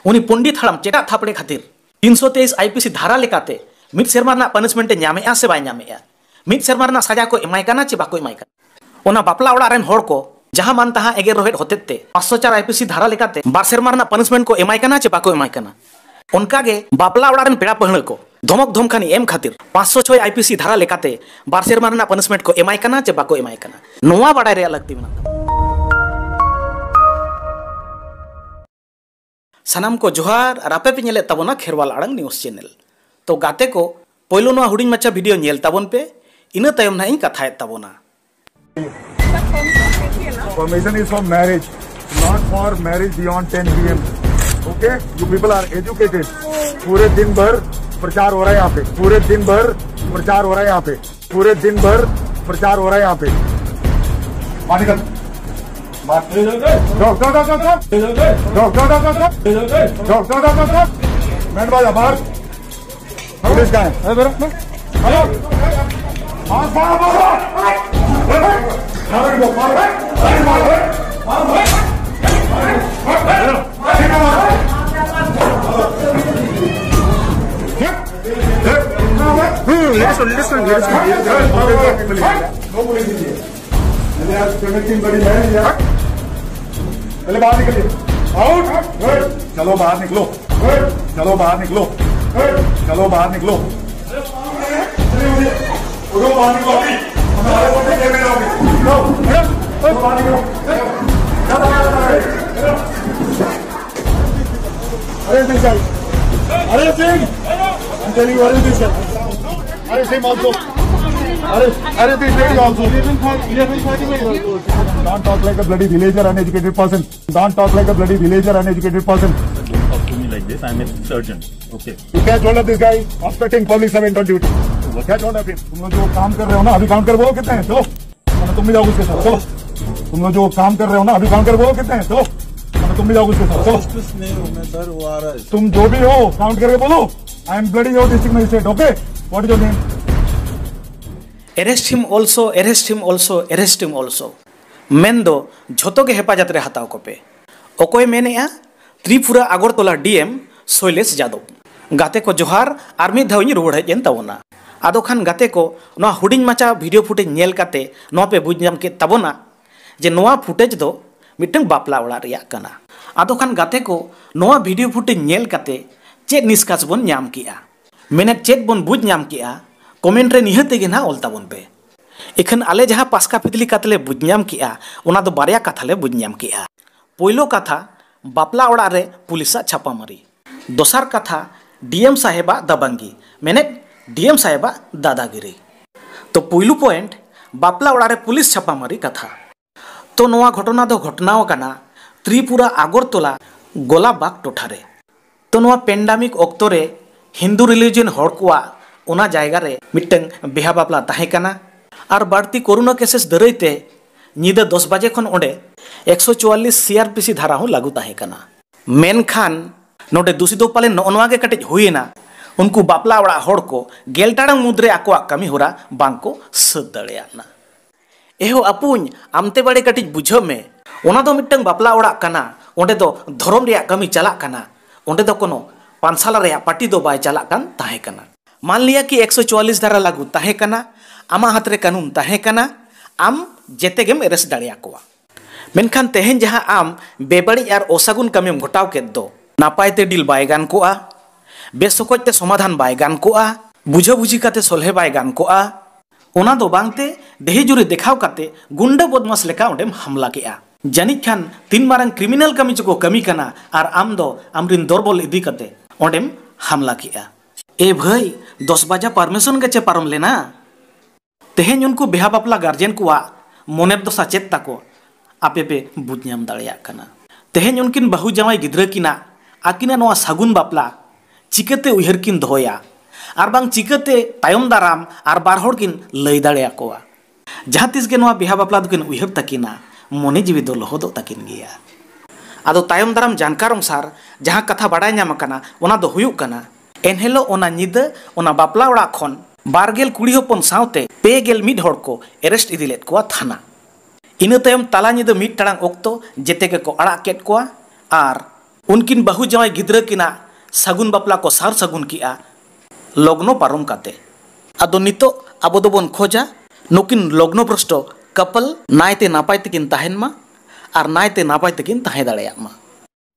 उनी पंडित हड़ाम चेटा थापड़े खातिर 323 आईपीसी धारा लेकाते मिड सेरमा रना पनिशमेंट ᱧᱟᱢᱮᱜᱼᱟ से बाय ᱧᱟᱢᱮᱜᱼᱟ मिड सेरमा रना सजा को एमाय काना चे बाको एमाय काना ओना बापला ओड़ा रेन होड़ को जहां मान तहां एगे रोहेड होतेते 504 आईपीसी धारा लेकाते 2 सेरमा रना पनिशमेंट को एमाय काना चे बाको एमाय काना उनका गे बापला ओड़ा रेन पेड़ा पहण को धमक धमकानी एम खातिर 506 आईपीसी धारा लेकाते 2 सेरमा रना पनिशमेंट को एमाय काना चे बाको एमाय काना नोवा बाडाय रे लगती मना सनाम को जोहार रापे पे नेले तबोना खेरवाल आड़ंग न्यूज चैनल तो गाते को पहिलो नोआ हुडिंग मच्चा वीडियो नेल तबोन पे इना तयम ना इन कथाय तबोना Permission is for marriage, not for marriage beyond 10 PM. Okay? You people are educated. पूरे दिन भर प्रचार हो रहा है यहाँ पे. पूरे दिन भर प्रचार हो रहा है यहाँ पे. पूरे दिन भर प्रचार हो रहा है यहाँ पे. पानी कर. मैंने बाजा बाहर. पुलिस का है. हेलो. पहले बाहर निकलिए. आउट. चलो बाहर निकलो. चलो बाहर निकलो. चलो बाहर निकलो. उठो बाहर निकलो अभी. हमारे को नहीं लेने आओगे. बाहर निकलो. अरे सिंह साहब. अरे सिंह. I'm telling you, अरे सिंह साहब. अरे सिंह also. अरे this lady also. Don't talk like a bloody villager, uneducated person. Don't talk like a bloody villager, uneducated person. Don't talk to me like this. I'm a surgeon. Okay. You can't hold up this guy obstructing public servant on duty. क्या hold up him? तुम लोग जो काम कर रहे हो ना अभी काउंट कर वो कितने हैं? चलो. तुम भी जाओ उसके साथ. चलो. तुम लोग जो काम कर रहे हो ना अभी काउंट कर वो कितने हैं? चलो. तुम भी जाओ उसके साथ. चलो. नहीं हूँ मैं सर, वो आ रहा है. तुम जो भी हो काउंट करके बोलो. I am bloody your district magistrate. Okay. What is your name? Arrest him also, arrest him also, arrest him also. मेंदो झोतो के हेफाजत रे हताव को पे ओकोय मेनेया त्रिपुरा अगरतला डीएम शैलेश जादव गाते को जोहार आर्मी धावनी रुवड़ हेजन तबोना आदो खान गाते को नोआ हुडिंग माचा वीडियो फुटेज नेल काते नोआ पे बुझ नाम के तबोना जे नोआ फुटेज दो मिटंग बापला ओड़ा रिया कना आदो खान गाते को नोआ वीडियो फुटेज नेल काते चेक निष्कास बन नाम किया मेने चेक बन बुझ नाम किया कमेंट रे निहते गे ना ओल तबोन पे इखन आले जहाँ पास्का पितली कातले बुझनाम किया ओना दो बारिया कथा ले बुझनाम किया पहिलो कथा बापला ओड़ा रे पुलिसा छापामारी दोसार कथा डीएम साहेबा दबंगी मेने डीएम साहेबा दादागिरी तो पहिलू पॉइंट बापला ओड़ा रे पुलिस छापामारी कथा तो नोआ घटना दो घटनाओ काना त्रिपुरा अगरतला गोलाबाग टोठारे तो नोआ पेंडामिक ऑक्तो रे हिंदू रिलीजन हड़ कोआ ओना जायगा रे मिटंग बिहा बापला ताहे काना और बाड़ती कोरोना केसेस दरईते निदा 10 बजे खन ओंडे 144 सीआरपीसी धारा हो लागू ताहे काना मेनखान नोडे दूसरी दो पाले नोनवा के कटेज हुईना उनको बापला ओड़ा होड़ को गेलटाड़ांग मुद्रे आकोआ कमी होरा बांको सद दड़ेयाना एहो अपुñ आमते बड़े कटेज बुझो में ओना दो मिटंग बापला ओड़ा काना ओंडे दो धर्म रिया कमी चला काना ओंडे दो कोनो पानसाला रिया पार्टी दो बाय चला कान ताहे काना मान लिया कि 144 धारा लागू ताहे काना आमा हाथ रे कानून ताहे काना आम जेते गेम एरेस्ट दाड़िया कोआ मेनखान तेहेन जहां आम बेबड़ी और ओसागुन कमीम घटाव के दो नापायते डिल बाय गान कोआ बेसोकते समाधान बाय गान कोआ बुझो बुझी काते सोलहे बाय गान कोआ ओना दो बांगते देही जुरी देखाव काते गुंडा बदमाश लेका ओंडेम हमला केआ जानिक खान तीन मारंग क्रिमिनल कमी चको कमी काना और आम दो आमरिन दरबल इदी काते ओंडेम हमला केआ ए भाई 10 बजा परमिशन गचे पारम लेना तेहेन उनको बेहा बापला गार्जेन को मोनेर दो सचेत ताको आपे पे बुझनाम दाड़िया काना तेहेन उनकिन बहु जावाई गिद्रा किना आकिना नोआ सागुन बापला चिकते उहर किन दोया और बांग चिकते तायम दाराम और बार होड़ किन लई दाड़िया कोआ जहाँ तीस के नोआ बेहा बापला दोकिन उहर तकिना मोने जीवी दो लहोदो तकिन गिया आदो तायम दाराम जानकार अनुसार जहाँ कथा बाड़ाय नाम काना ओना दो हुयुक काना एनहेलो ओना निदा ओना बापला ओड़ा खन बारगेल कुड़ी हपन सावते पेगेल मिड हड़ को एरेस्ट इदिलेट कोआ थाना इना तायम ताला निदा मिड टाड़ांग ओक्तो जेते के को अड़ा केट कोआ आर उनकिन बहु जावाई गिद्रा किना सगुन बापला को सार सगुन किया लग्नो पारम काते आदो नितो आबो दोबन खोजा नुकिन लग्नो भ्रष्ट कपल नायते नापाय तकिन ताहेन मा आर नायते नापाय तकिन ताहे दाड़ेया मा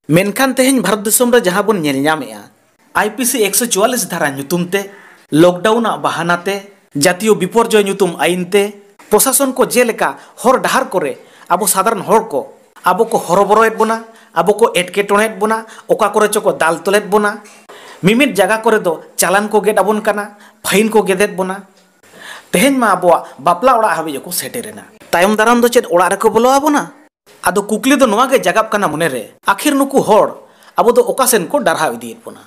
मेनखान तेहेन भारत दिसोम रे जहां बोन नेल ᱧᱟᱢᱮᱜᱼᱟ आईपीसी 144 धारा ᱧᱩᱛᱩᱢ ᱛᱮ लॉकडाउन बहाना ते जातीय विपर्यय ᱧᱩᱛᱩᱢ आईन ते प्रशासन को जेलेका हर डहार करे आबो साधारण हर को आबो को हरबरयेद बोना आबो को एटकेटोणेद बोना ओका करे चको दाल तोलेद बोना मिमिट जगह करे दो चालान को गेट आबोन काना फाइन को गेदेद बोना तेहेन मा आबो बापला ओड़ा हाबि को सेटेरेना तायम दाराम दो चेद ओड़ा रको बोलो आबोना आदो कुकली दो नोवा गे जगाब काना मने रे आखिर नुकु हर आबो दो ओकासेन को डारहा इदियेद बोना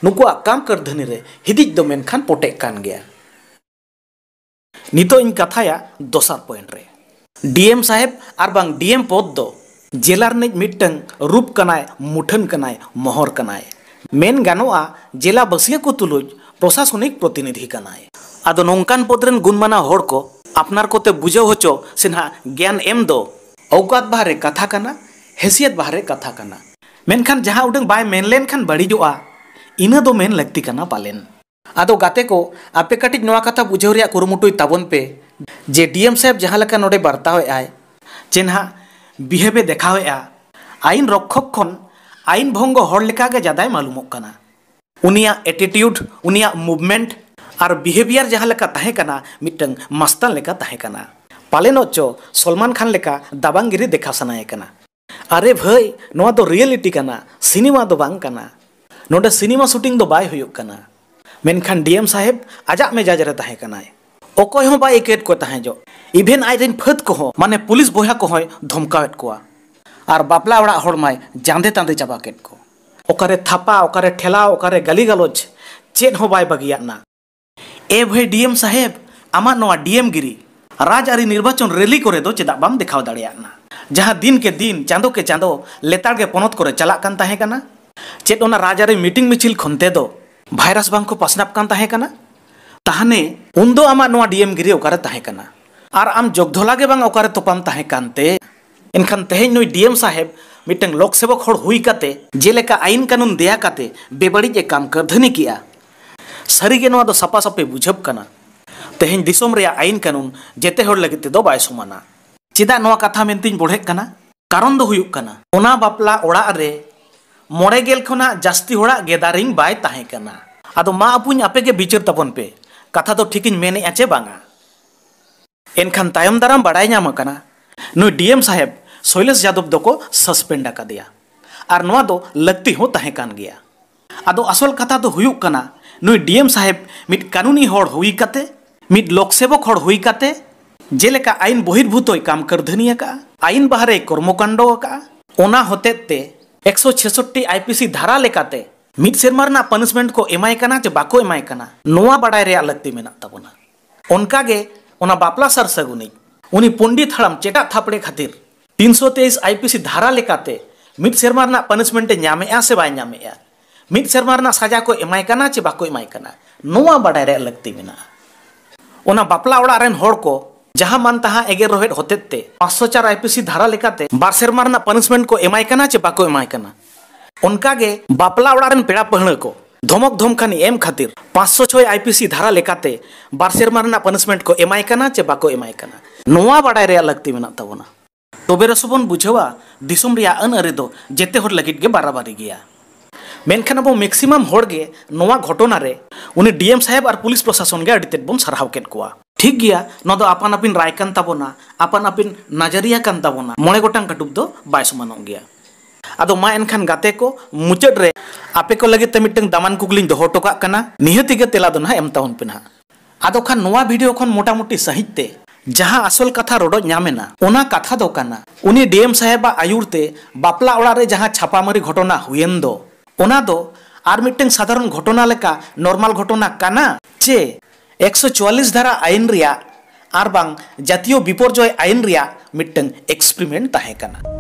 नुकुआ काम कर धनी रे हिदिज दो मेनखान पोटे कान गया नितो इन कथाया दोसार पॉइंट रे डीएम साहेब आर बांग डीएम पद दो जेलार ने मिटंग रूप कनाय मुठन कनाय मोहर कनाय मेन गानोआ जेला बसिया को तुलुज प्रशासनिक प्रतिनिधि कनाय आदो नोंकान पदरेन गुणमाना हर को अपनार कोते बुझाव होचो सिन्हा ज्ञान एम दो औकात बाहरे कथा कना हैसियत बाहरे कथा कना मेनखान जहां उडंग बाय मेनलेन खान बड़ीजोआ इना दो मेन लगती कना पालेन आदो गाते को आपे कटिज नोवा कथा बुझाव रिया कुरुमुटुई ताबन पे जे डीएम साहेब जहां लका नोडे बर्ताव आय जेनहा बिहेवे देखाव आईन रक्षक खन आईन भंग हर लेका गे जादाय मालूमोग कना उनिया एटीट्यूड उनिया मूवमेंट और बिहेवियर जहां लेका ताहे कना मिटंग मस्तान लेका ताहे कना पालेन ओचो सलमान खान लेका दाबांगिरी देखा सनाय कना अरे भाई नोवा दो रियलिटी कना सिनेमा दो बांग कना नोडे सिनेमा शूटिंग दो बाय हुयुग कना मेनखान डीएम साहेब आजा मेजाज रे ताहे कनाय ओकोय हो बाय एकेट को ताहे जो इवेन आइरेन फत को हो माने पुलिस बोया को होय धमकावेत कोआ और बापला ओड़ा हड़माय जांदे तांदे चाबा केट को ओकारे थापा ओकारे ठेला ओकारे गाली गलोच चेद हो बाय बगिया ना ए भाई डीएम साहेब आमा नोवा डीएम गिरी राजआरी निर्वाचन रैली करे दो चेदा बाम दिखाव दाड़िया ना जहां दिन के दिन चांदो के चांदो लेताड़ के पोनत करे चला कान ताहे कना चेद ओना राजआरी मीटिंग मिचिल खनते दो भाइरस बांग को पासनाप कान ताहे कना ताहने उन्दो आमा नोवा डीएम गिरी ओकारे ताहे कना और आम जगधोला के बांग ओकारे तोपाम ताहे कानते इनखान तेहेन नुई डीएम साहेब मिटंग लोक सेवक हड़ हुई काते जेलेका आईन कानून देया काते बेबड़िज काम करधनी किया सारीगे नोवा दो सपा सपे बुझब कना तेहेन दिसोम रे आईन कानून जेते हड़ लगिते दो बाय समाना चेदा नोवा कथा मेनतिन बोढ़े कना कारण दो हुयुग कना ओना बापला ओड़ा रे 9 खना जास्ती होड़ा गेदारिंग बाय ताहे कना आदो मा अपुñ आपे के बिचार तबन पे कथा दो ठीकिन मेने आचे बांगा एनखान तायम दाराम बाड़ाय ᱧᱟᱢ कना नुई डीएम साहेब शैलेश यादव दो को सस्पेंड का दिया और नोवा दो लगती हो ताहे कान गया आदो असल कथा दो हुयुग कना नुई डीएम साहेब मिट कानूनी हड़ हुई काते मिट लोकसेवक हड़ हुई काते जेलेका आईन बहिर्भूतोय काम करधनी का आईन बाहरे कर्मकांडो का ओना होतेते 166 आईपीसी धारा लेकाते मिट सेरमारना पनिशमेंट को एमाय कना चे बाको एमाय कना नोवा बाड़ाय रे लगती मेना तबना ओनकागे ओना बापला सर सगुनी उनी पंडित हड़म चेटा थापड़े खातिर 323 आईपीसी धारा लेकाते मिट सेरमारना पनिशमेंट ᱧᱟᱢᱮᱜᱼᱟ से बाय ᱧᱟᱢᱮᱜᱼᱟ मिट सेरमारना सजा को एमाय कना चे बाको एमाय कना नोवा बाड़ाय रे लगती मेना ओना बापला ओड़ा रेन हड़ को जहां मान तहां एगे रोहेट होतेते 504 आईपीसी धारा लेकाते 2 सेरमारना पनिशमेंट को एमाय कना चे बाको एमाय कना ओनकागे बापला ओड़ा रेन पेड़ा पहण को धमक धमकानी एम खातिर 506 आईपीसी धारा लेकाते 2 सेरमारना पनिशमेंट को एमाय कना चे बाको एमाय कना नोवा बाड़ाय रे लगती मेना तबना तबे रसबन बुझावा दिसोम रिया अन अरे दो जेते हर लगित गे बाराबारी गया मेनखान अब मैक्सिमम हड़गे नोवा घटना रे उनी डीएम साहेब और पुलिस प्रशासन गे अडितेद बन सारहाव केद कोआ ठीक गया न दो आपन आपिन राय कान ताबोना आपन आपिन नजरिया कान ताबोना 9 गोटांग कटुब दो बाय समानोग गया आदो मा एनखान गाते को मुचाद रे आपे को लगे ते मिटंग दामान कुकलिंग दोहो टोका कना निहति गे तेला दो ना एम ताउन पे ना आदो खान नोवा वीडियो खन मोटामोटी सहितते जहां असल कथा रोड ᱧᱟᱢᱮᱱᱟ ओना कथा दो कना उनी डीएम साहेबा आयुरते बापला ओड़ा रे जहां छापामारी घटना हुएन दो ओना दो आर मिटंग साधारण घटना लेका नॉर्मल घटना काना चे 144 धारा आईन रिया आर बांग जातीय विपर्यय आईन रिया मिटंग एक्सपेरिमेंट ताहे कना।